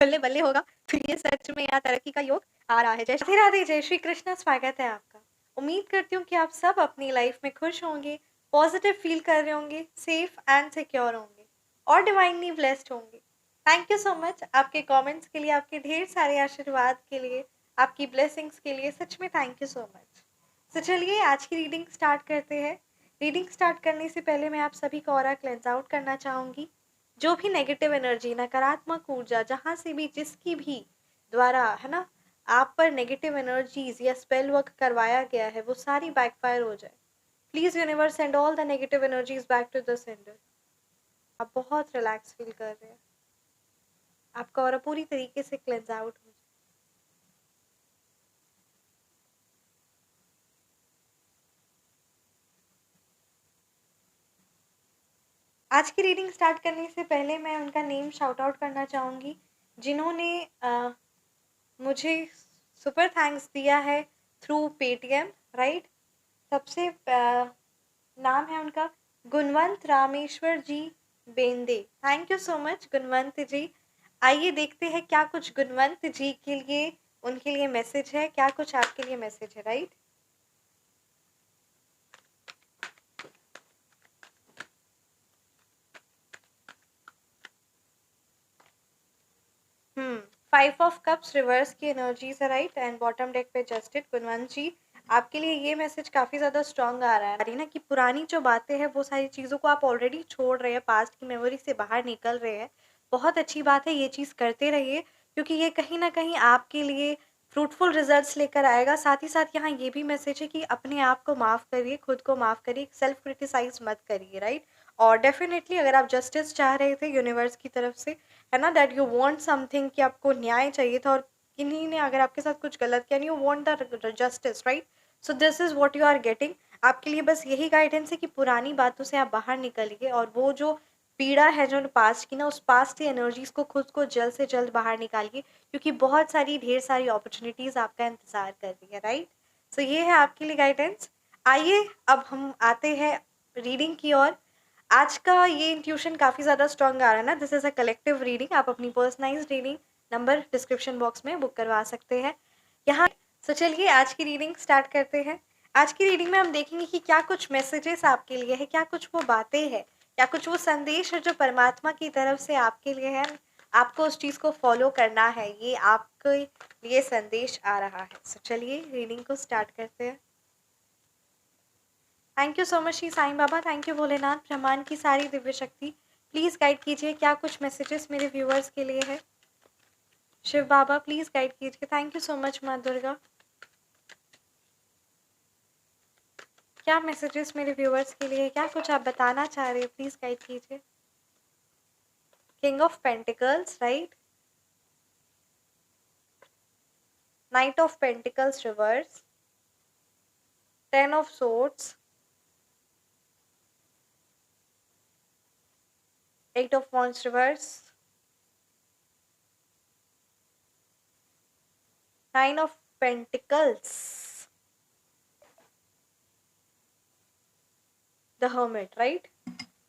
बल्ले बल्ले होगा फिर ये सच में यहाँ तरक्की का योग आ रहा है। जय राधे राधे, जय श्री कृष्ण, स्वागत है आपका। उम्मीद करती हूँ कि आप सब अपनी लाइफ में खुश होंगे, पॉजिटिव फील कर रहे होंगे, सेफ एंड सिक्योर होंगे और डिवाइनली ब्लेस्ड होंगे। थैंक यू सो मच आपके कमेंट्स के लिए, आपके ढेर सारे आशीर्वाद के लिए, आपकी ब्लेसिंग्स के लिए, सच में थैंक यू सो मच। तो चलिए आज की रीडिंग स्टार्ट करते हैं। रीडिंग स्टार्ट करने से पहले मैं आप सभी को ऑरा क्लेंस आउट करना चाहूँगी। जो भी नेगेटिव एनर्जी, नकारात्मक ऊर्जा जहाँ से भी जिसकी भी द्वारा है ना आप पर नेगेटिव एनर्जीज या स्पेल वर्क करवाया गया है वो सारी बैकफायर हो जाए। Please universe send all the negative energies back to the sender. आप बहुत रिलैक्स फील कर रहे हैं, आपका ऑरा पूरी तरीके से क्लेंस आउट हो जाए। आज की रीडिंग स्टार्ट करने से पहले मैं उनका नेम शाउट आउट करना चाहूँगी जिन्होंने मुझे सुपर थैंक्स दिया है थ्रू पेटीएम, राइट। सबसे नाम है उनका गुणवंत Rameshwar ji बेंदे। Thank you so much गुणवंत जी। आइए देखते हैं क्या कुछ गुणवंत जी के लिए उनके लिए मैसेज है, क्या कुछ आपके लिए मैसेज है, right. Five of cups reverse की एनर्जीज है, राइट, एंड बॉटम डेक पे जस्टिस। गुणवंत जी आपके लिए ये मैसेज काफी ज्यादा स्ट्रांग आ रहा है ना कि पुरानी जो बातें हैं वो सारी चीजों को आप ऑलरेडी छोड़ रहे हैं, पास्ट की मेमोरी से बाहर निकल रहे हैं। बहुत अच्छी बात है, ये चीज करते रहिए क्योंकि ये कहीं ना कहीं आपके लिए फ्रूटफुल रिजल्ट्स लेकर आएगा। साथ ही साथ यहाँ ये भी मैसेज है कि अपने आप को माफ करिए, खुद को माफ करिए, सेल्फ क्रिटिसाइज मत करिए, राइट। और डेफिनेटली अगर आप जस्टिस चाह रहे थे यूनिवर्स की तरफ से, है ना, दैट यू वांट समथिंग, कि आपको न्याय चाहिए था और किन्हीं ने अगर आपके साथ कुछ गलत किया, you want the justice, right. So this is what you are getting. आपके लिए बस यही गाइडेंस है कि पुरानी बातों से आप बाहर निकलिए और वो जो पीड़ा है जो पास्ट की ना, उस पास्ट की एनर्जीज को खुद को जल्द से जल्द बाहर निकालिए क्योंकि बहुत सारी ढेर सारी अपॉर्चुनिटीज आपका इंतजार कर रही है, राइट। सो ये है आपके लिए गाइडेंस। आइए अब हम आते हैं रीडिंग की ओर। आज का ये इंट्यूशन काफ़ी ज़्यादा स्ट्रॉन्ग आ रहा है ना। This is a collective reading. आप अपनी personalised reading number description box में बुक करवा सकते हैं यहाँ। तो चलिए आज की रीडिंग स्टार्ट करते हैं। आज की रीडिंग में हम देखेंगे कि क्या कुछ मैसेजेस आपके लिए है, क्या कुछ वो बातें हैं, क्या कुछ वो संदेश है जो परमात्मा की तरफ से आपके लिए है। आपको उस चीज़ को फॉलो करना है, ये आपके लिए संदेश आ रहा है। तो चलिए रीडिंग को स्टार्ट करते हैं। Thank you so much Shri Sai Baba, thank you Bholenath, ब्रह्मांड की सारी दिव्य शक्ति। प्लीज़ गाइड कीजिए क्या कुछ मैसेजेस मेरे व्यूअर्स के लिए है। शिव बाबा प्लीज़ गाइड कीजिए। थैंक यू सो मच माँ दुर्गा। क्या मैसेजेस मेरे व्यूअर्स के लिए है, क्या कुछ आप बताना चाह रहे हैं, प्लीज़ गाइड कीजिए। King of pentacles, right, night of pentacles reverse, 10 of swords, 8 of wands reverse, 9 of pentacles, the hermit, right।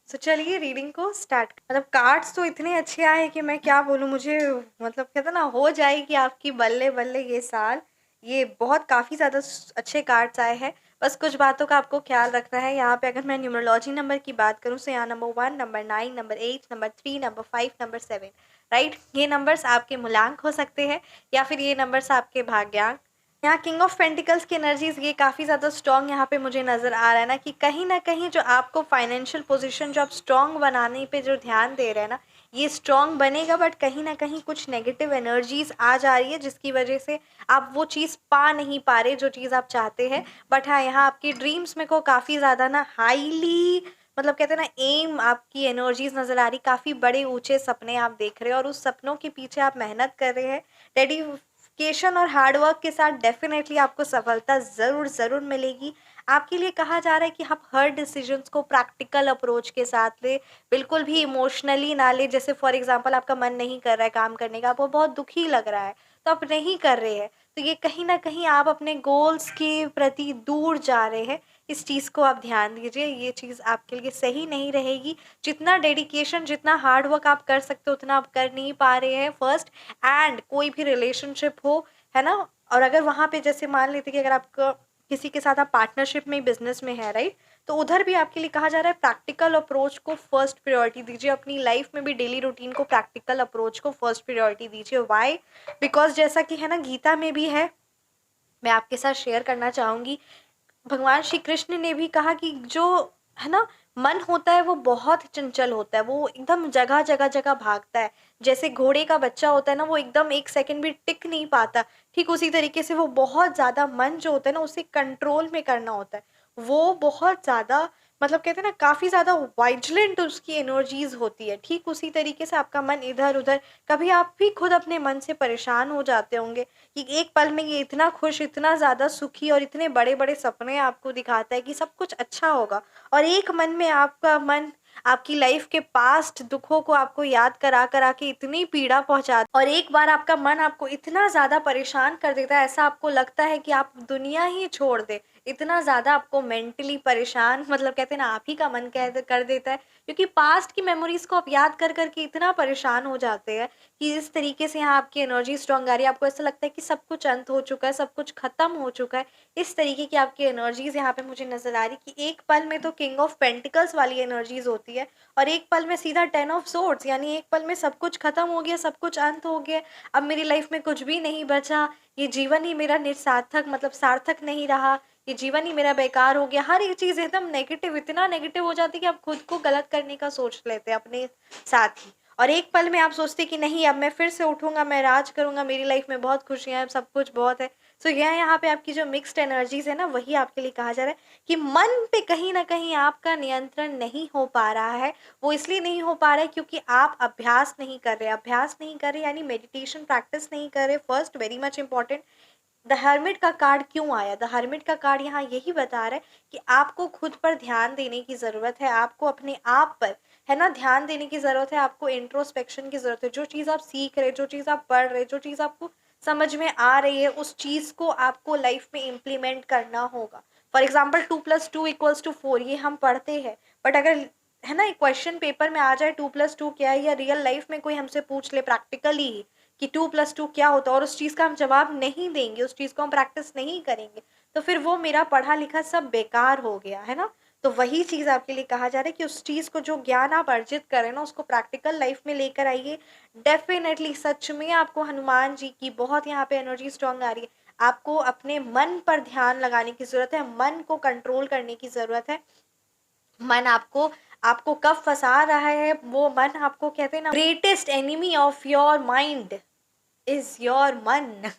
so चलिए रीडिंग को स्टार्ट। मतलब कार्ड्स तो इतने अच्छे आए कि मैं क्या बोलूँ, मुझे मतलब कहते ना हो जाएगी आपकी बल्ले बल्ले ये साल। ये बहुत काफ़ी ज़्यादा अच्छे कार्ड्स आए हैं। बस कुछ बातों का आपको ख्याल रखना है। यहाँ पे अगर मैं न्यूमरोलॉजी नंबर की बात करूँ तो यहाँ number 1, number 9, number 8, number 3, number 5, number 7, right. ये नंबर्स आपके मूलांक हो सकते हैं या फिर ये नंबर्स आपके भाग्यांक। यहाँ किंग ऑफ पेंटिकल्स की एनर्जीज ये काफ़ी ज़्यादा स्ट्रॉन्ग यहाँ पे मुझे नज़र आ रहा है ना कहीं जो आपको फाइनेंशियल पोजीशन जो आप स्ट्रॉन्ग बनाने पे जो ध्यान दे रहे हैं ना, ये स्ट्रॉन्ग बनेगा, बट कहीं ना कहीं कुछ नेगेटिव एनर्जीज आ जा रही है जिसकी वजह से आप वो चीज़ पा नहीं पा रहे जो चीज़ आप चाहते हैं। बट हाँ, यहाँ आपकी ड्रीम्स में को काफ़ी ज़्यादा ना हाईली, मतलब कहते हैं ना, एम आपकी एनर्जीज नज़र आ रही, काफ़ी बड़े ऊंचे सपने आप देख रहे हैं और उस सपनों के पीछे आप मेहनत कर रहे हैं। डेडिकेशन और हार्डवर्क के साथ डेफिनेटली आपको सफलता ज़रूर ज़रूर मिलेगी। आपके लिए कहा जा रहा है कि आप हर डिसीजंस को प्रैक्टिकल अप्रोच के साथ ले, बिल्कुल भी इमोशनली ना ले। जैसे फॉर एग्जांपल आपका मन नहीं कर रहा है काम करने का, आपको बहुत दुखी लग रहा है तो आप नहीं कर रहे हैं, तो ये कहीं ना कहीं आप अपने गोल्स के प्रति दूर जा रहे हैं। इस चीज़ को आप ध्यान दीजिए, ये चीज़ आपके लिए सही नहीं रहेगी। जितना डेडिकेशन, जितना हार्ड वर्क आप कर सकते हो उतना आप कर नहीं पा रहे हैं फर्स्ट। एंड कोई भी रिलेशनशिप हो, है ना, और अगर वहाँ पे जैसे मान लेते कि अगर आपका किसी के साथ आप पार्टनरशिप में, बिज़नेस में है, राइट? तो उधर भी आपके लिए कहा जा रहा है प्रैक्टिकल अप्रोच को फर्स्ट प्रायोरिटी दीजिए। अपनी लाइफ में भी डेली रूटीन को, प्रैक्टिकल अप्रोच को फर्स्ट प्रायोरिटी दीजिए। व्हाई? बिकॉज़ जैसा कि है ना गीता में भी है, मैं आपके साथ शेयर करना चाहूँगी। भगवान श्री कृष्ण ने भी कहा कि जो है ना मन होता है वो बहुत चंचल होता है, वो एकदम जगह जगह जगह भागता है। जैसे घोड़े का बच्चा होता है ना, वो एकदम एक सेकंड भी टिक नहीं पाता, ठीक उसी तरीके से वो बहुत ज़्यादा मन जो होता है ना उसे कंट्रोल में करना होता है। वो बहुत ज़्यादा, मतलब कहते हैं ना, काफ़ी ज़्यादा वाइजिलेंट उसकी एनर्जीज होती है। ठीक उसी तरीके से आपका मन इधर उधर, कभी आप भी खुद अपने मन से परेशान हो जाते होंगे कि एक पल में ये इतना खुश, इतना ज़्यादा सुखी और इतने बड़े-बड़े सपने आपको दिखाता है कि सब कुछ अच्छा होगा, और एक मन में आपका मन आपकी लाइफ के पास्ट दुखों को आपको याद करा के इतनी पीड़ा पहुँचा, और एक बार आपका मन आपको इतना ज़्यादा परेशान कर देता है, ऐसा आपको लगता है कि आप दुनिया ही छोड़ दें। इतना ज़्यादा आपको मेंटली परेशान, मतलब कहते हैं ना, आप ही का मन कह कर देता है, क्योंकि पास्ट की मेमोरीज़ को आप याद कर के इतना परेशान हो जाते हैं कि इस तरीके से यहाँ आपकी एनर्जी स्ट्रॉन्ग आ रही है, आपको ऐसा लगता है कि सब कुछ अंत हो चुका है, सब कुछ खत्म हो चुका है। इस तरीके की आपकी एनर्जीज़ यहाँ पे मुझे नज़र आ रही कि एक पल में तो किंग ऑफ पेंटिकल्स वाली एनर्जीज़ होती है, और एक पल में सीधा 10 ऑफ सोर्ड्स, यानी एक पल में सब कुछ खत्म हो गया, सब कुछ अंत हो गया, अब मेरी लाइफ में कुछ भी नहीं बचा, ये जीवन ही मेरा निरसार्थक, मतलब सार्थक नहीं रहा, ये जीवन ही मेरा बेकार हो गया। हर एक चीज़ एकदम नेगेटिव, इतना नेगेटिव हो जाती है कि आप खुद को गलत करने का सोच लेते हैं अपने साथ ही। और एक पल में आप सोचते हैं कि नहीं, अब मैं फिर से उठूँगा, मैं राज करूँगा, मेरी लाइफ में बहुत खुशियाँ हैं, सब कुछ बहुत है। सो यह यहाँ पे आपकी जो मिक्स्ड एनर्जीज़ है ना, वही आपके लिए कहा जा रहा है कि मन पे कहीं न कहीं आपका नियंत्रण नहीं हो पा रहा है। वो इसलिए नहीं हो पा रहा है क्योंकि आप अभ्यास नहीं कर रहे। अभ्यास नहीं कर रहे यानी मेडिटेशन प्रैक्टिस नहीं कर रहे। First, very much important, the hermit का कार्ड क्यों आया? द हर्मिट का कार्ड यहाँ यही बता रहा है कि आपको खुद पर ध्यान देने की ज़रूरत है, आपको अपने आप पर, है ना, ध्यान देने की ज़रूरत है, आपको इंट्रोस्पेक्शन की ज़रूरत है। जो चीज़ आप सीख रहे, जो चीज़ आप पढ़ रहे, जो चीज़ आपको समझ में आ रही है, उस चीज़ को आपको लाइफ में इम्प्लीमेंट करना होगा। फॉर एग्जाम्पल 2+2=4, ये हम पढ़ते हैं, बट अगर, है ना, एक क्वेश्चन पेपर में आ जाए 2+2 क्या है, या रियल लाइफ में कोई हमसे पूछ ले प्रैक्टिकली कि 2+2 क्या होता है, और उस चीज़ का हम जवाब नहीं देंगे, उस चीज़ को हम प्रैक्टिस नहीं करेंगे, तो फिर वो मेरा पढ़ा लिखा सब बेकार हो गया, है ना? तो वही चीज़ आपके लिए कहा जा रहा है कि उस चीज़ को, जो ज्ञान आप अर्जित करें ना, उसको प्रैक्टिकल लाइफ में लेकर आइए। डेफ़िनेटली सच में आपको हनुमान जी की बहुत यहाँ पे एनर्जी स्ट्रॉन्ग आ रही है। आपको अपने मन पर ध्यान लगाने की ज़रूरत है, मन को कंट्रोल करने की ज़रूरत है। मन आपको आपको कब फँसा रहा है, वो मन आपको, कहते हैं ना, greatest enemy of your mind is your मन।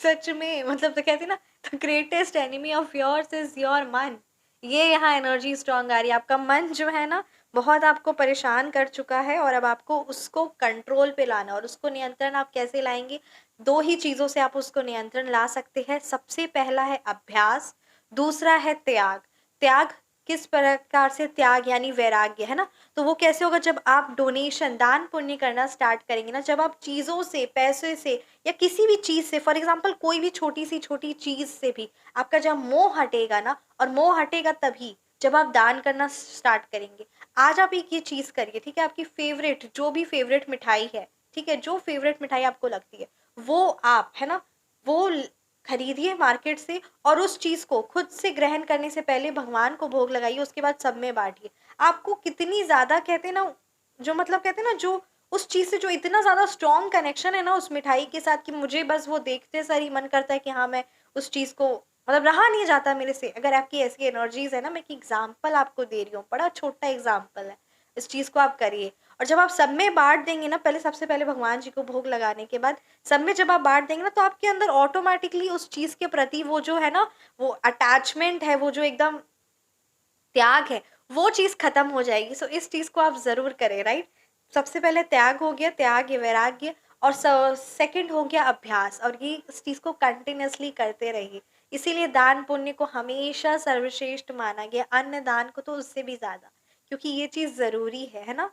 सच में, मतलब तो कहती ना, the greatest enemy of yours is your मन। ये यहाँ एनर्जी स्ट्रांग आ रही है। आपका मन जो है ना, बहुत आपको परेशान कर चुका है, और अब आपको उसको कंट्रोल पे लाना है। और उसको नियंत्रण आप कैसे लाएंगे? दो ही चीज़ों से आप उसको नियंत्रण ला सकते हैं। सबसे पहला है अभ्यास, दूसरा है त्याग। त्याग किस प्रकार से? त्याग यानी वैराग्य, है ना? तो वो कैसे होगा? जब आप डोनेशन, दान पुण्य करना स्टार्ट करेंगे ना, जब आप चीज़ों से, पैसे से, या किसी भी चीज़ से, फॉर एग्जांपल कोई भी छोटी सी छोटी चीज़ से भी आपका जब मोह हटेगा ना, और मोह हटेगा तभी जब आप दान करना स्टार्ट करेंगे। आज आप एक ये चीज़ करिए, ठीक है? आपकी फेवरेट, जो भी फेवरेट मिठाई है, ठीक है, जो फेवरेट मिठाई आपको लगती है, वो आप, है ना, वो खरीदिए मार्केट से, और उस चीज़ को खुद से ग्रहण करने से पहले भगवान को भोग लगाइए, उसके बाद सब में बांटिए। आपको कितनी ज़्यादा, कहते हैं ना, जो, मतलब कहते हैं ना, जो उस चीज़ से जो इतना ज़्यादा स्ट्रॉन्ग कनेक्शन है ना उस मिठाई के साथ, कि मुझे बस वो देखते सार ही मन करता है कि हाँ, मैं उस चीज़ को, मतलब रहा नहीं जाता मेरे से। अगर आपकी ऐसी एनर्जीज़ है ना, मैं एक एग्ज़ाम्पल आपको दे रही हूँ, बड़ा छोटा एग्ज़ाम्पल है, इस चीज़ को आप करिए। और जब आप सब में बाँट देंगे ना, पहले, सबसे पहले भगवान जी को भोग लगाने के बाद सब में जब आप बाँट देंगे ना, तो आपके अंदर ऑटोमैटिकली उस चीज़ के प्रति वो जो है ना, वो अटैचमेंट है, वो जो एकदम त्याग है, वो चीज़ खत्म हो जाएगी। सो इस चीज़ को आप ज़रूर करें, राइट? सबसे पहले त्याग हो गया, त्याग या वैराग्य, और सेकंड हो गया अभ्यास, और ये इस चीज़ को कंटिन्यूअसली करते रहिए। इसीलिए दान पुण्य को हमेशा सर्वश्रेष्ठ माना गया, अन्न दान को तो उससे भी ज़्यादा, क्योंकि ये चीज़ ज़रूरी है ना?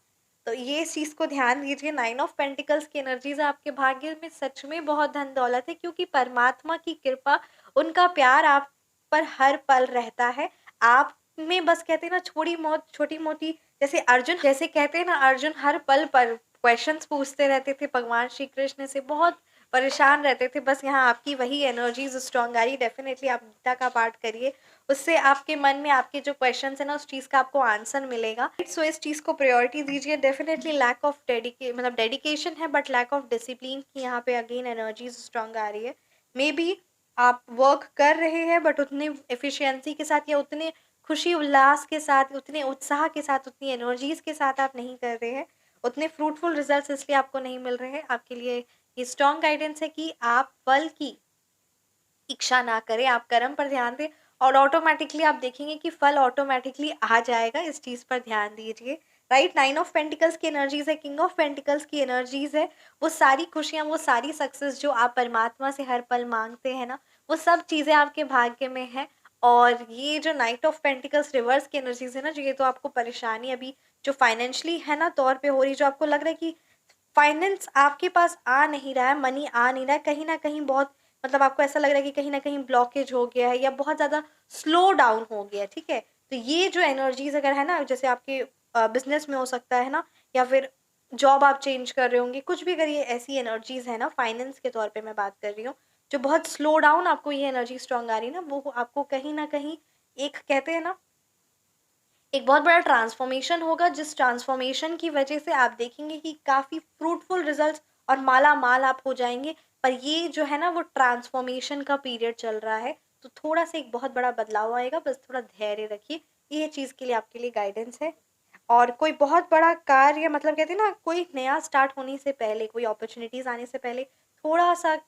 तो ये इस चीज़ को ध्यान दीजिए। 9 ऑफ पेंटिकल्स की एनर्जीज़ आपके भाग्य में सच में बहुत धन दौलत है, क्योंकि परमात्मा की कृपा, उनका प्यार आप पर हर पल रहता है। आप में बस कहते हैं ना छोटी मोटी, जैसे अर्जुन, जैसे कहते हैं ना अर्जुन हर पल पर क्वेश्चंस पूछते रहते थे भगवान श्री कृष्ण से, बहुत परेशान रहते थे, बस यहाँ आपकी वही एनर्जीज स्ट्रॉन्ग आ रही। डेफिनेटली आप गीता का पाठ करिए, उससे आपके मन में आपके जो क्वेश्चंस है ना उस चीज़ का आपको आंसर मिलेगा। सो इस चीज़ को प्रायोरिटी दीजिए। डेफिनेटली लैक ऑफ डेडिकेशन है, बट लैक ऑफ डिसिप्लिन की यहाँ पे अगेन एनर्जीज स्ट्रॉन्ग आ रही है। मे बी आप वर्क कर रहे हैं बट उतने एफिशिएंसी के साथ या उतने खुशी उल्लास के साथ, उतने उत्साह के साथ, उतनी एनर्जीज के साथ आप नहीं कर रहे हैं, उतने फ्रूटफुल रिजल्ट्स इसलिए आपको नहीं मिल रहे हैं। आपके लिए ये स्ट्रॉन्ग गाइडेंस है कि आप फल की इच्छा ना करें, आप कर्म पर ध्यान दें और ऑटोमेटिकली आप देखेंगे कि फल ऑटोमेटिकली आ जाएगा। इस चीज़ पर ध्यान दीजिए। राइट, 9 ऑफ पेंटिकल्स की एनर्जीज है, किंग ऑफ पेंटिकल्स की एनर्जीज है। वो सारी खुशियाँ, वो सारी सक्सेस जो आप परमात्मा से हर पल मांगते हैं ना, वो सब चीज़ें आपके भाग्य में है। और ये जो नाइट ऑफ पेंटिकल्स रिवर्स की एनर्जीज है ना, जो ये तो आपको परेशानी अभी जो फाइनेंशियली है ना तौर पे हो रही, जो आपको लग रहा है कि फाइनेंस आपके पास आ नहीं रहा है, मनी आ नहीं रहा है, कहीं ना कहीं बहुत, मतलब आपको ऐसा लग रहा है कि कहीं ना कहीं ब्लॉकेज हो गया है या बहुत ज़्यादा स्लो डाउन हो गया है, ठीक है। तो ये जो एनर्जीज अगर है ना, जैसे आपके बिजनेस में हो सकता है ना, या फिर जॉब आप चेंज कर रहे होंगे, कुछ भी करिए, ऐसी एनर्जीज है ना, फाइनेंस के तौर पे मैं बात कर रही हूँ, जो बहुत स्लो डाउन आपको ये एनर्जी स्ट्रॉन्ग आ रही है ना, वो आपको कहीं ना कहीं एक कहते हैं ना एक बहुत बड़ा ट्रांसफॉर्मेशन होगा, जिस ट्रांसफॉर्मेशन की वजह से आप देखेंगे कि काफ़ी फ्रूटफुल रिजल्ट्स और माला माल आप हो जाएंगे। पर ये जो है ना वो ट्रांसफॉर्मेशन का पीरियड चल रहा है, तो थोड़ा सा एक बहुत बड़ा बदलाव आएगा, बस थोड़ा धैर्य रखिए। ये चीज़ के लिए आपके लिए गाइडेंस है। और कोई बहुत बड़ा कार्य, मतलब कहते हैं ना कोई नया स्टार्ट होने से पहले, कोई अपॉर्चुनिटीज आने से पहले थोड़ा सा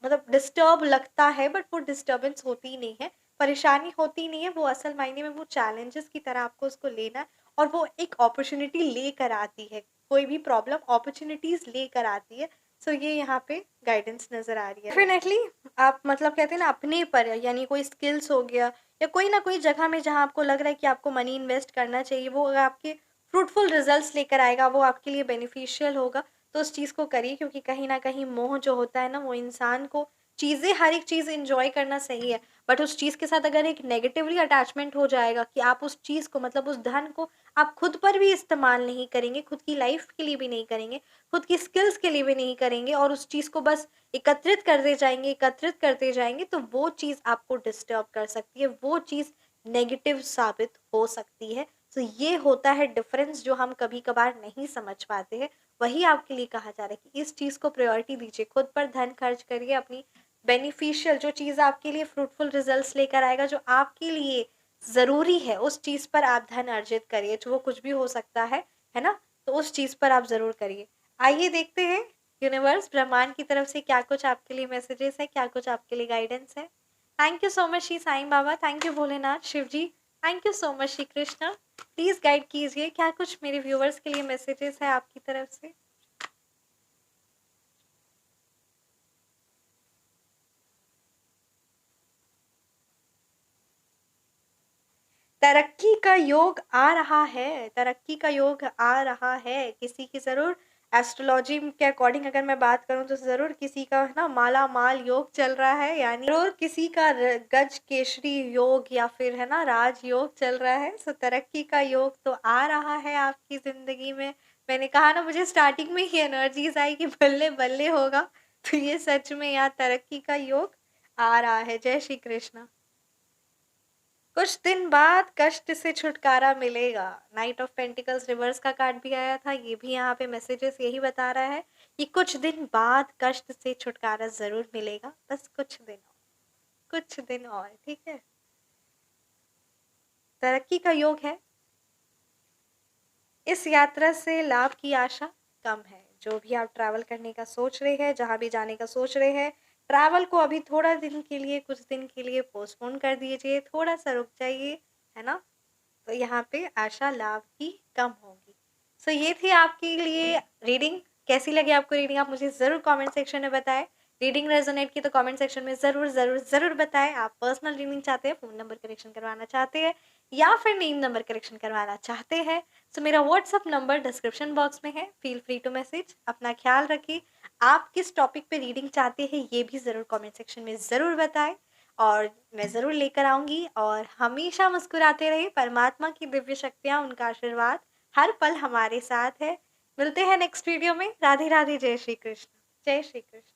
मतलब डिस्टर्ब लगता है, बट वो डिस्टर्बेंस होती ही नहीं है, परेशानी होती नहीं है, वो असल मायने में वो चैलेंजेस की तरह आपको उसको लेना है। और वो एक अपॉर्चुनिटी लेकर आती है, कोई भी प्रॉब्लम अपॉर्चुनिटीज लेकर आती है। सो ये यहाँ पे गाइडेंस नजर आ रही है। डेफिनेटली आप मतलब कहते हैं ना अपने पर, यानी कोई स्किल्स हो गया या कोई ना कोई जगह में जहाँ आपको लग रहा है कि आपको मनी इन्वेस्ट करना चाहिए, वो अगर आपके फ्रूटफुल रिजल्ट्स लेकर आएगा, वो आपके लिए बेनिफिशियल होगा, तो उस चीज़ को करिए। क्योंकि कहीं ना कहीं मोह जो होता है ना, वो इंसान को चीज़ें, हर एक चीज़ इंजॉय करना सही है, बट उस चीज़ के साथ अगर एक नेगेटिवली अटैचमेंट हो जाएगा कि आप उस चीज़ को, मतलब उस धन को आप खुद पर भी इस्तेमाल नहीं करेंगे, खुद की लाइफ के लिए भी नहीं करेंगे, खुद की स्किल्स के लिए भी नहीं करेंगे, और उस चीज़ को बस एकत्रित करते जाएंगे, तो वो चीज़ आपको डिस्टर्ब कर सकती है, वो चीज़ नेगेटिव साबित हो सकती है। तो ये होता है डिफरेंस जो हम कभी कभार नहीं समझ पाते हैं। वही आपके लिए कहा जा रहा है कि इस चीज़ को प्रायोरिटी दीजिए, खुद पर धन खर्च करिए, अपनी बेनिफिशियल जो चीज़ आपके लिए फ्रूटफुल रिजल्ट्स लेकर आएगा, जो आपके लिए ज़रूरी है, उस चीज़ पर आप धन अर्जित करिए, जो वो कुछ भी हो सकता है ना। तो उस चीज़ पर आप ज़रूर करिए। आइए देखते हैं यूनिवर्स, ब्रह्मांड की तरफ से क्या कुछ आपके लिए मैसेजेस है, क्या कुछ आपके लिए गाइडेंस है। Thank you so much Shri Sai Baba, thank you Bholenath Shiv ji, thank you so much Shri Krishna. Please guide कीजिए, क्या कुछ मेरे व्यूवर्स के लिए मैसेजेस है आपकी तरफ से। तरक्की का योग आ रहा है, तरक्की का योग आ रहा है, किसी की ज़रूर एस्ट्रोलॉजी के अकॉर्डिंग अगर मैं बात करूं तो ज़रूर किसी का है ना माला माल योग चल रहा है, यानी ज़रूर किसी का गज केसरी योग या फिर है ना राज योग चल रहा है। सो तरक्की का योग तो आ रहा है आपकी ज़िंदगी में। मैंने कहा ना, मुझे स्टार्टिंग में ही एनर्जीज आई कि बल्ले बल्ले होगा, तो ये सच में यहाँ तरक्की का योग आ रहा है। जय श्री कृष्ण। कुछ दिन बाद कष्ट से छुटकारा मिलेगा। नाइट ऑफ पेंटिकल्स रिवर्स का कार्ड भी आया था, ये भी यहाँ पे मैसेजेस यही बता रहा है कि कुछ दिन बाद कष्ट से छुटकारा जरूर मिलेगा, बस कुछ दिन और, कुछ दिन और, ठीक है। तरक्की का योग है, इस यात्रा से लाभ की आशा कम है। जो भी आप ट्रैवल करने का सोच रहे हैं, जहाँ भी जाने का सोच रहे हैं, ट्रैवल को अभी थोड़ा दिन के लिए, कुछ दिन के लिए पोस्टपोन कर दीजिए, थोड़ा सा रुक जाइए, है ना। तो यहाँ पे आशा लाभ की कम होगी। सो ये थी आपके लिए रीडिंग। कैसी लगी आपको रीडिंग, आप मुझे ज़रूर कमेंट सेक्शन में बताएं। रीडिंग रेजोनेट की तो कमेंट सेक्शन में ज़रूर ज़रूर ज़रूर बताएं। आप पर्सनल रीडिंग चाहते हैं, फ़ोन नंबर करेक्शन करवाना चाहते हैं, या फिर नेम नंबर करेक्शन करवाना चाहते हैं, तो मेरा व्हाट्सअप नंबर डिस्क्रिप्शन बॉक्स में है, फील फ्री टू मैसेज। अपना ख्याल रखिए। आप किस टॉपिक पे रीडिंग चाहते हैं ये भी ज़रूर कमेंट सेक्शन में ज़रूर बताएं। और मैं ज़रूर लेकर आऊँगी और हमेशा मुस्कुराते रहिए, परमात्मा की दिव्य शक्तियाँ, उनका आशीर्वाद हर पल हमारे साथ है। मिलते हैं नेक्स्ट वीडियो में। राधे राधे, जय श्री कृष्ण। जय श्री कृष्ण।